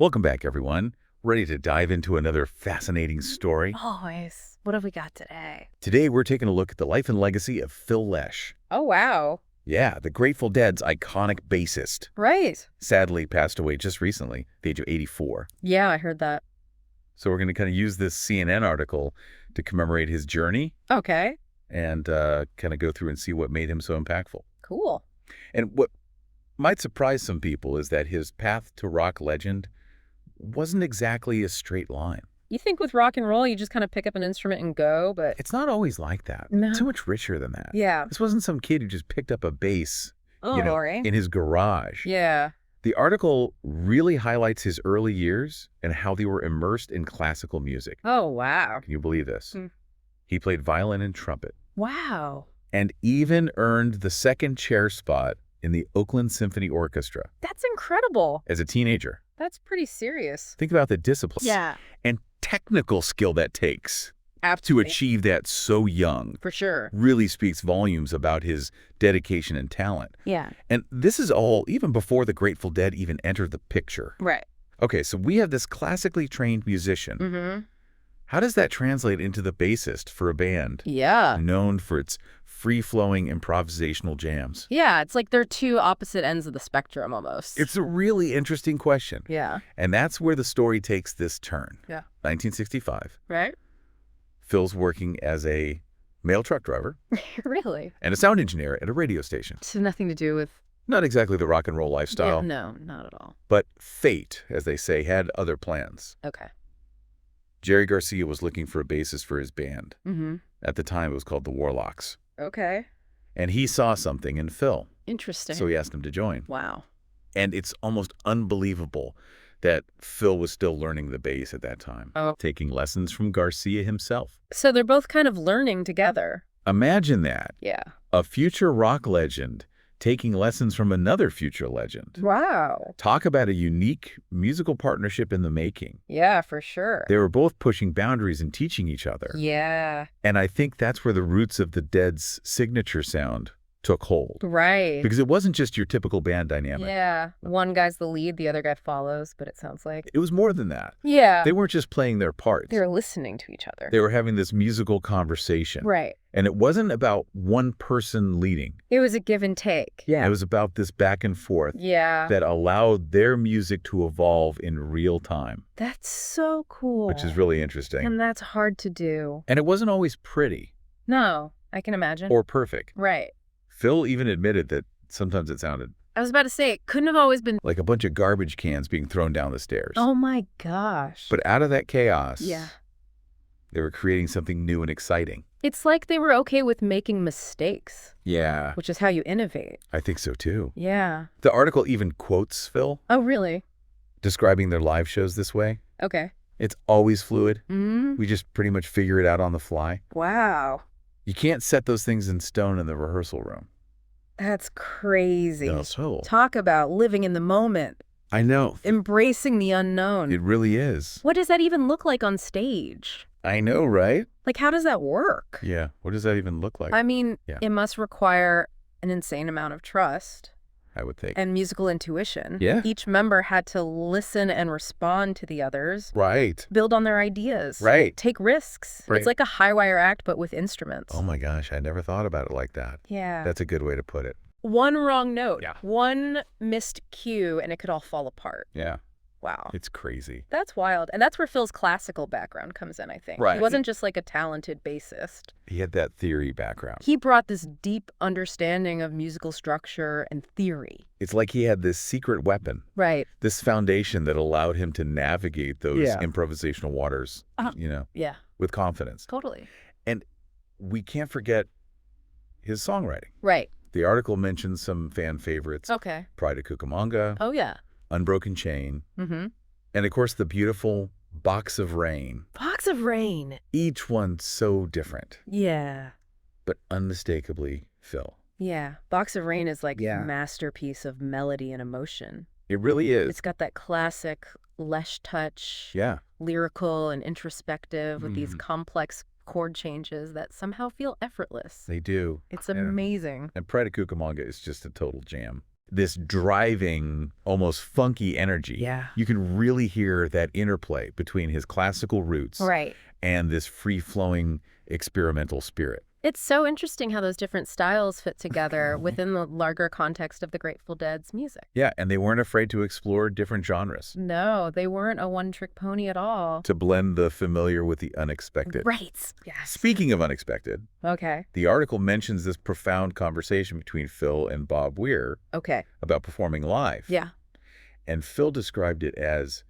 Welcome back, everyone. Ready to dive into another fascinating story? Always. What have we got today? Today, we're taking a look at the life and legacy of Phil Lesh. Oh, wow. Yeah, the Grateful Dead's iconic bassist. Right. Sadly passed away just recently, at the age of 84. Yeah, I heard that. So we're going to kind of use this CNN article to commemorate his journey Okay. and kind of go through and see what made him so impactful. Cool. And what might surprise some people is that his path to rock legend wasn't exactly a straight line. You think with rock and roll, you just kind of pick up an instrument and go, but It's not always like that. No. It's so much richer than that. yeah. This wasn't some kid who just picked up a bass, Oh, boring. in his garage. Yeah. The article really highlights his early years and how they were immersed in classical music. Oh, wow. Can you believe this? Hmm. He played violin and trumpet Wow. and even earned the second chair spot in the Oakland Symphony Orchestra That's incredible. as a teenager. That's pretty serious. Think about the discipline Yeah. and technical skill that takes to Absolutely. achieve that so young. For sure. Really speaks volumes about his dedication and talent. Yeah. And this is all even before the Grateful Dead even entered the picture. Right. Okay, so we have this classically trained musician. Mm-hmm. How does that translate into the bassist for a band Yeah. known for its free-flowing improvisational jams? Yeah, it's like they're two opposite ends of the spectrum almost. It's a really interesting question. Yeah. And that's where the story takes this turn. Yeah. 1965. Right? Phil's working as a mail truck driver Really? and a sound engineer at a radio station. So nothing to do with... Not exactly the rock and roll lifestyle, Yeah, no, not at all. but fate, as they say, had other plans. Okay. Jerry Garcia was looking for a bassist for his band. Mm-hmm. At the time, it was called the Warlocks. Okay. And he saw something in Phil, Interesting. so he asked him to join. Wow. And it's almost unbelievable that Phil was still learning the bass at that time, Oh. taking lessons from Garcia himself. So they're both kind of learning together. Imagine that, Yeah. a future rock legend taking lessons from another future legend. Wow. Talk about a unique musical partnership in the making. Yeah, for sure. They were both pushing boundaries and teaching each other. Yeah. And I think that's where the roots of the Dead's signature sound took hold. Right. Because it wasn't just your typical band dynamic. Yeah. One guy's the lead, the other guy follows, but it sounds like... It was more than that. Yeah. They weren't just playing their parts. They were listening to each other. They were having this musical conversation. Right. And it wasn't about one person leading. It was a give and take. It was about this back and forth Yeah. that allowed their music to evolve in real time, That's so cool. which is really interesting. And that's hard to do. And it wasn't always pretty No, I can imagine. or perfect. Right. Phil even admitted that sometimes it sounded I was about to say, it couldn't have always been... like a bunch of garbage cans being thrown down the stairs. Oh my gosh. But out of that chaos, Yeah. they were creating something new and exciting. It's like they were okay with making mistakes, Yeah, which is how you innovate. I think so too. Yeah. The article even quotes Phil, Oh, really? describing their live shows this way. Okay. It's always fluid. Mm. We just pretty much figure it out on the fly. Wow. You can't set those things in stone in the rehearsal room. That's crazy. No, so Talk about living in the moment, I know. embracing the unknown. It really is. What does that even look like on stage? I know, right? Like, how does that work? Yeah. What does that even look like? I mean, Yeah. it must require an insane amount of trust I would think. and musical intuition. Yeah. Each member had to listen and respond to the others, Right. build on their ideas, Right. take risks. Right. It's like a high wire act, but with instruments. Oh my gosh, I never thought about it like that. Yeah. That's a good way to put it. One wrong note, Yeah. one missed cue, and it could all fall apart. Yeah. Wow. It's crazy. That's wild. And that's where Phil's classical background comes in, I think. Right. He wasn't just like a talented bassist. He had that theory background. He brought this deep understanding of musical structure and theory. It's like he had this secret weapon, Right. this foundation that allowed him to navigate those Yeah. improvisational waters, Yeah, with confidence. totally. And we can't forget his songwriting. Right. The article mentions some fan favorites. Okay. Pride of Cucamonga, Oh, yeah. Unbroken Chain, Mm-hmm. and of course the beautiful Box of Rain. Box of Rain. Each one so different, Yeah. but unmistakably Phil. Yeah. Box of Rain is like Yeah. a masterpiece of melody and emotion. It really is. It's got that classic Lesh touch, Yeah. lyrical and introspective with these Mhm. complex chord changes that somehow feel effortless. They do. It's Yeah. amazing. And Pride of Cucamonga is just a total jam. this driving, almost funky energy. Yeah. You can really hear that interplay between his classical roots Right. and this free-flowing experimental spirit. It's so interesting how those different styles fit together within the larger context of the Grateful Dead's music. Yeah, and they weren't afraid to explore different genres, No, they weren't a one-trick pony at all. to blend the familiar with the unexpected. Right. Yes. Speaking of unexpected, Okay. the article mentions this profound conversation between Phil and Bob Weir Okay. about performing live. Yeah. And Phil described it as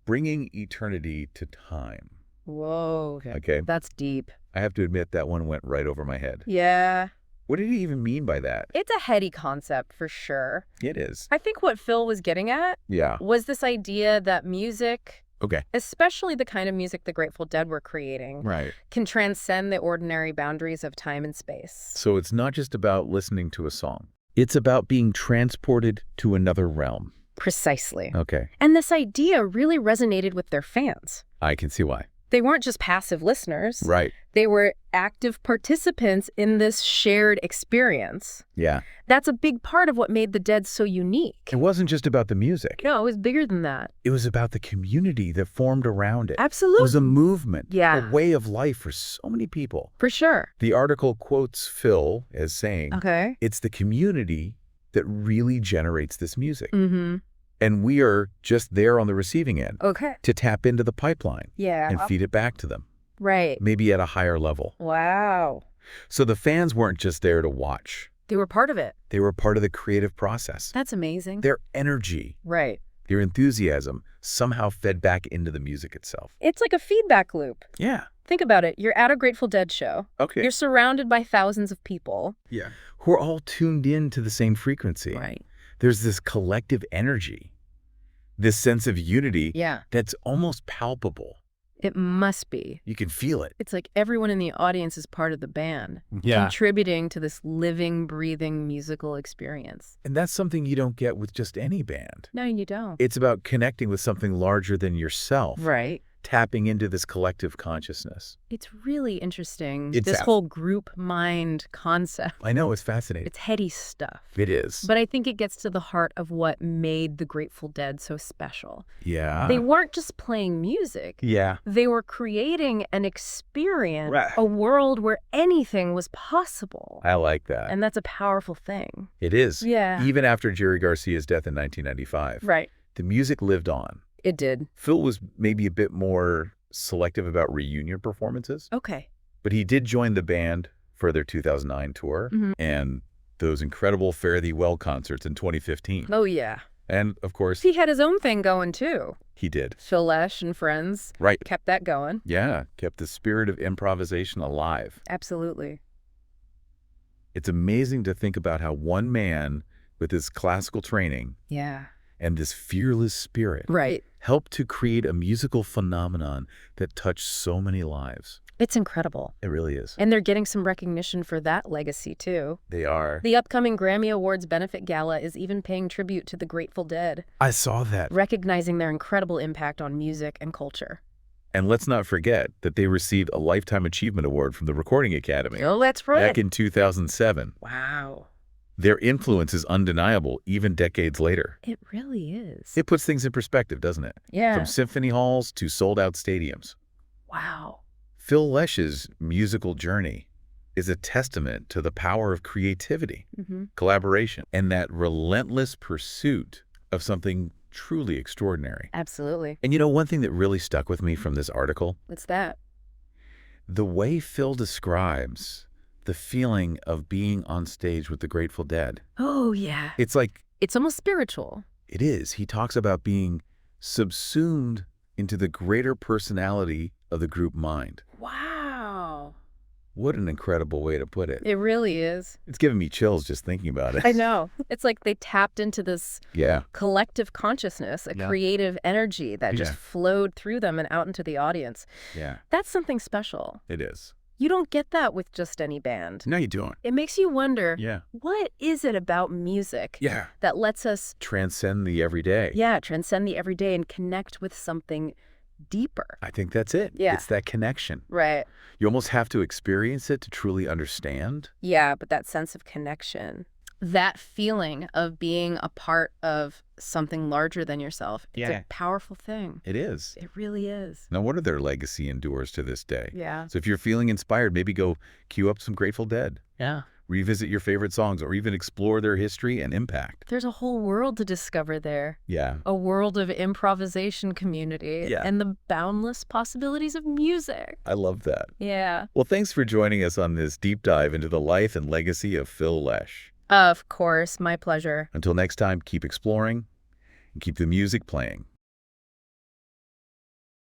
bringing eternity to time. Whoa. Okay. That's deep. I have to admit that one went right over my head. Yeah. What did he even mean by that? It's a heady concept for sure. It is. I think what Phil was getting at Yeah. was this idea that music, Okay. especially the kind of music the Grateful Dead were creating, Right. can transcend the ordinary boundaries of time and space. So it's not just about listening to a song. It's about being transported to another realm. Precisely. Okay. And this idea really resonated with their fans. I can see why. They weren't just passive listeners. Right. They were active participants in this shared experience. Yeah. That's a big part of what made the Dead so unique. It wasn't just about the music. No, it was bigger than that. It was about the community that formed around it. It Absolutely. was a movement, Yeah. a way of life for so many people. For sure. The article quotes Phil as saying, Okay. it's the community that really generates this music. Mm-hmm. And we are just there on the receiving end Okay. to tap into the pipeline Yeah. and feed it back to them, Right. maybe at a higher level. Wow. So the fans weren't just there to watch. They were part of it. They were part of the creative process. That's amazing. Their energy, Right. their enthusiasm somehow fed back into the music itself. It's like a feedback loop. Yeah. Think about it. You're at a Grateful Dead show. Okay. You're surrounded by thousands of people. Yeah. Who are all tuned in to the same frequency. Right. There's this collective energy, this sense of unity Yeah. that's almost palpable. It must be. You can feel it. It's like everyone in the audience is part of the band, contributing to this living, breathing musical experience. And that's something you don't get with just any band. No, you don't. It's about connecting with something larger than yourself, Right. tapping into this collective consciousness. It's really interesting, It's this a- whole group mind concept. I know, it's fascinating. It's heady stuff. It is. But I think it gets to the heart of what made the Grateful Dead so special. Yeah. They weren't just playing music. Yeah. They were creating an experience, Right. a world where anything was possible. I like that. And that's a powerful thing. It is. Yeah. Even after Jerry Garcia's death in 1995, Right. the music lived on. It did. Phil was maybe a bit more selective about reunion performances, Okay. but he did join the band for their 2009 tour Mhm. and those incredible Fare Thee Well concerts in 2015. Oh, yeah. And, of course, He had his own thing going, too. he did. Phil Lesh and friends Right. kept that going. Yeah, kept the spirit of improvisation alive. Absolutely. It's amazing to think about how one man with his classical training Yeah. and this fearless spirit Right. helped to create a musical phenomenon that touched so many lives. It's incredible. It really is. And they're getting some recognition for that legacy, too. They are. The upcoming Grammy Awards benefit gala is even paying tribute to the Grateful Dead, I saw that. recognizing their incredible impact on music and culture. And let's not forget that they received a Lifetime Achievement Award from the Recording Academy Oh, that's right. back in 2007. Wow. Their influence is undeniable even decades later. It really is. It puts things in perspective, doesn't it? Yeah. From symphony halls to sold-out stadiums. Wow. Phil Lesh's musical journey is a testament to the power of creativity, Mm-hmm. collaboration, and that relentless pursuit of something truly extraordinary. Absolutely. And you know, one thing that really stuck with me from this article, What's that? the way Phil describes the feeling of being on stage with the Grateful Dead. Oh, yeah. It's like, It's almost spiritual. it is. He talks about being subsumed into the greater personality of the group mind. Wow. What an incredible way to put it. It really is. It's giving me chills just thinking about it. I know. It's like they tapped into this Yeah. collective consciousness, a Yeah. creative energy that just Yeah. flowed through them and out into the audience. Yeah, That's something special. it is. You don't get that with just any band. No, you don't. It makes you wonder, Yeah. what is it about music Yeah. that lets us, Transcend the everyday. transcend the everyday and connect with something deeper? I think that's it. Yeah. It's that connection. Right. You almost have to experience it to truly understand. Yeah, but that sense of connection. that feeling of being a part of something larger than yourself, it's Yeah. a powerful thing. It is. It really is. No wonder their legacy endures to this day. Yeah. So if you're feeling inspired, maybe go cue up some Grateful Dead. Yeah. Revisit your favorite songs or even explore their history and impact. There's a whole world to discover there. Yeah. A world of improvisation community Yeah. and the boundless possibilities of music. I love that. Yeah. Well, thanks for joining us on this deep dive into the life and legacy of Phil Lesh. Of course, my pleasure. Until next time, keep exploring and keep the music playing.